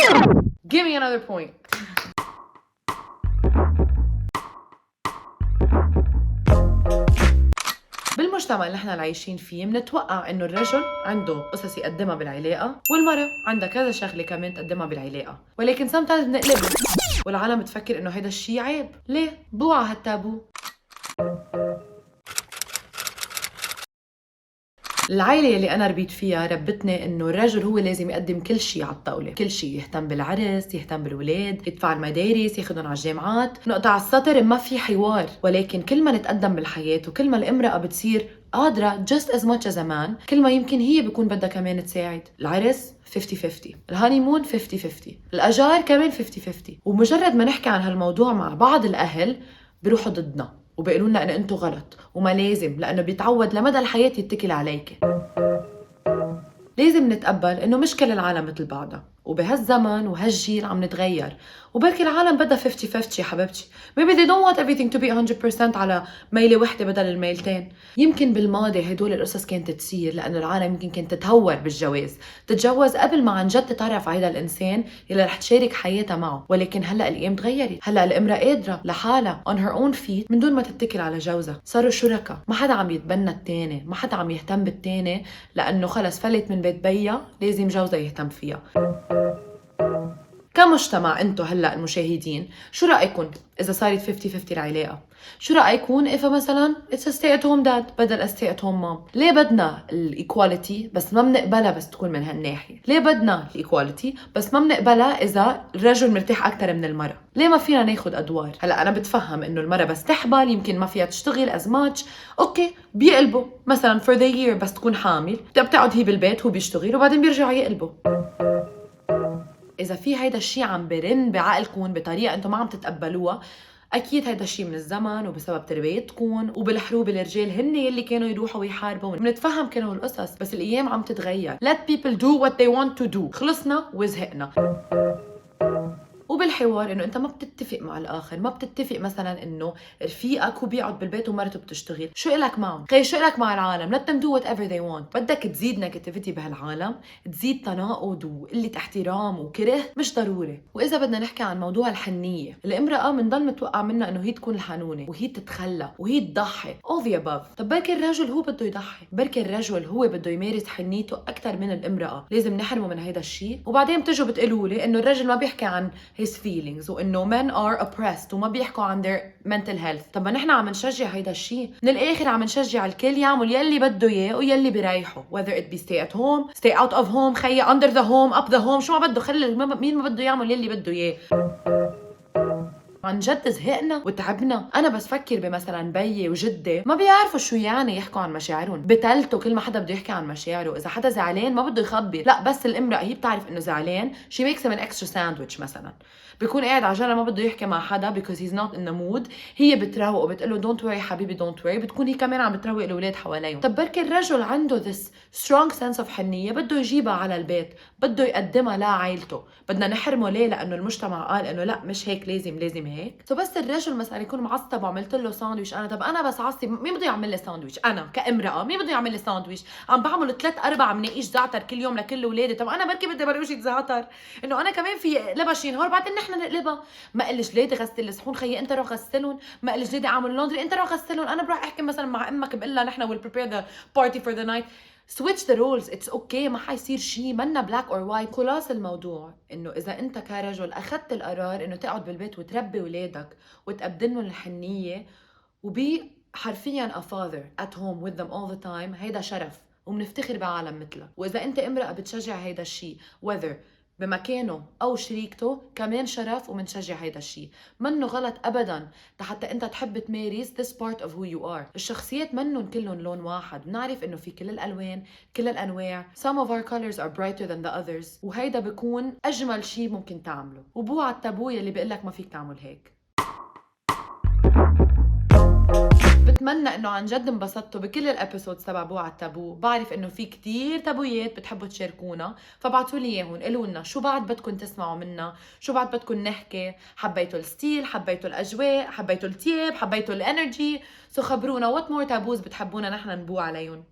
Give me another point. بالمجتمع اللي احنا عايشين فيه بنتوقع انه الرجل عنده قصص يقدمها بالعلاقة والمرأة عندها كذا شغلة كمان تقدمها بالعلاقة، ولكن sometimes بنقلبها والعالم بتفكر انه هيدا الشيء عيب. ليه؟ بوعى هالتابو. العائلة اللي أنا ربيت فيها ربتني إنه الرجل هو لازم يقدم كل شيء على الطاولة، كل شيء، يهتم بالعرس، يهتم بالولاد، يدفع المدارس، ياخدهم على الجامعات، نقطع السطر ما في حوار. ولكن كل ما نتقدم بالحياة وكل ما الامرأة بتصير قادرة just as much as a man، كل ما يمكن هي بيكون بدها كمان تساعد. العرس 50-50، الهانيمون 50-50، الأجار كمان 50-50. ومجرد ما نحكي عن هالموضوع مع بعض الأهل بيروحوا ضدنا وبيقولوا لنا ان انتوا غلط وما لازم، لانه بيتعود لمدى الحياه يتكل عليك. لازم نتقبل انه مش كل العالم مثل بعضها، وبهالزمن وهالجيل عم نتغير، وبركي العالم بدها 50-50 يا حبيبتي. maybe they don't want everything to be 100% على ميلة وحدة بدل الميلتين. يمكن بالماضي هدول القصص كانت تصير لأنه العالم يمكن كانت تتهور بالجواز، تتجوز قبل ما عن جد تتعرف على هذا الإنسان اللي رح تشارك حياتها معه. ولكن هلأ الأيام تغيرت، هلأ الامرأة قادرة لحالها on her own feet من دون ما تتكل على جوزها. صاروا شركاء، ما حدا عم يتبنى التاني، ما حدا عم يهتم بالتاني، لأنه خلص فلت من بيت بيها لازم جوزها يهتم فيها. كمجتمع انتو هلا المشاهدين شو رايكم اذا صارت 50-50 العلاقه؟ شو رايكم اذا مثلا it's a stay at home dad بدل a stay at home mom؟ ليه بدنا الايكواليتي بس ما بنقبلها بس تكون من هالناحيه؟ ليه بدنا الايكواليتي بس ما بنقبلها اذا الرجل مرتاح اكثر من المراه؟ ليه ما فينا ناخذ ادوار؟ هلا انا بتفهم انه المراه بس تحبل يمكن ما فيها تشتغل از ماتش، اوكي بيقلبوا مثلا for the year بس تكون حامل بتقعد هي بالبيت هو بيشتغل وبعدين بيرجعوا يقلبوا. إذا في هيدا الشيء عم برن بعقلكم بطريقة أنتم ما عم تتقبلوها، أكيد هيدا الشيء من الزمن وبسبب تربيتكم وبالحروب الرجال هن يلي كانوا يروحوا ويحاربوا. بنتفهم كانوا القصص، بس الأيام عم تتغير. Let people do what they want to do. خلصنا وزهقنا. وبالحوار انه انت ما بتتفق مع الاخر، ما بتتفق مثلا انه رفيقك هو بيقعد بالبيت ومرته بتشتغل، شو إلك معه؟ خي شو إلك مع العالم؟ let them do whatever they want. بدك تزيد نيجاتيفيتي بهالعالم، تزيد تناقض وقله احترام وكره، مش ضروري. واذا بدنا نحكي عن موضوع الحنيه، الامراه بنضل متوقع منها انه هي تكون الحنونه وهي تتخلى وهي تضحي all the above. طب بركي الرجل هو بده يضحي، بركي الرجل هو بده يمارس حنيته اكثر من الامراه، لازم نحرمه من هيدا الشيء؟ وبعدين بتجوا بتقولوا لي انه الرجل ما بيحكي عن his feelings وانه men are oppressed وما بيحكوا عن their mental health. طب ما نحن عم نشجع هيدا الشيء، من الاخر عم نشجع الكل يعمل يلي بده اياه ويلي بريحه، whether it be stay at home stay out of home، خيي under the home up the home، شو ما بده، خلي مين ما بده يعمل يلي بده اياه. عن جد زهقنا وتعبنا. انا بس فكر بمثلا بيي وجدي ما بيعرفوا شو يعني يحكوا عن مشاعرهم، بتلتوا كل ما حدا بده يحكي عن مشاعره. اذا حدا زعلان ما بده يخبي، لا بس الامراه هي بتعرف انه زعلان she makes him an extra sandwich مثلا، بيكون قاعد على جنب ما بده يحكي مع حدا because he's not in the mood، هي بتروق وبتقول له don't worry حبيبي don't worry، بتكون هي كمان عم بتروق الاولاد حواليهم. طب بركي الرجل عنده this strong sense of حنيه بده يجيبها على البيت، بده يقدمها لعائلته، بدنا نحرمه ليه؟ لانه المجتمع قال انه لا مش هيك، لازم هيك. بس الرجل مثلا يكون معصب وعملت له ساندويش انا، طب انا بس عصب مين بده يعمل لي ساندويش؟ انا كامراه مين بده يعمل لي ساندويش؟ عم بعمل 3-4 مناقيش زعتر كل يوم لكل اولادي، طب انا بركي بدي برقوشة زعتر انه انا كمان في لبش ينهار بعدين نحن نقلبها. ما قلش جلادي غسل الصحون، خيي انت روح غسلهم، ما قلش جلادي اعمل لوندري انت روح غسلهم، انا بروح احكي مثلا مع امك بقول لها نحن we'll prepare the party for the night. switch the roles, it's okay، ما حيصير شيء، منا black or white. خلاص الموضوع انه اذا انت كرجل اخذت القرار انه تقعد بالبيت وتربي ولادك وتقدم لهم الحنيه وبي حرفيا a father at home with them all the time، هيدا شرف وبنفتخر بعالم مثلك. واذا انت امرأة بتشجع هيدا الشيء whether بمكانه او شريكته، كمان شرف ومنشجع هيدا الشيء. منه غلط ابدا حتى انت تحب تمارس this part of who you are. الشخصيات منهم كلهم لون واحد، بنعرف انه في كل الالوان كل الانواع، some of our colors are brighter than the others، وهيدا بيكون اجمل شيء ممكن تعمله. وبوعى التابوية اللي بيقلك ما فيك تعمل هيك. بتمنى انه عن جد انبسطتوا بكل الابيسودز تبع بوعى التابو. بعرف انه في كتير تابويات بتحبوا تشاركونا، فبعتوا لي اياهم، قولوا لنا شو بعد بدكم تسمعوا منا، شو بعد بدكم نحكي، حبيتوا الستيل، حبيتوا الاجواء، حبيتوا التياب، حبيتوا الانرجي، سو خبرونا وات مور تابوز بتحبونا نحن نبوع عليهم.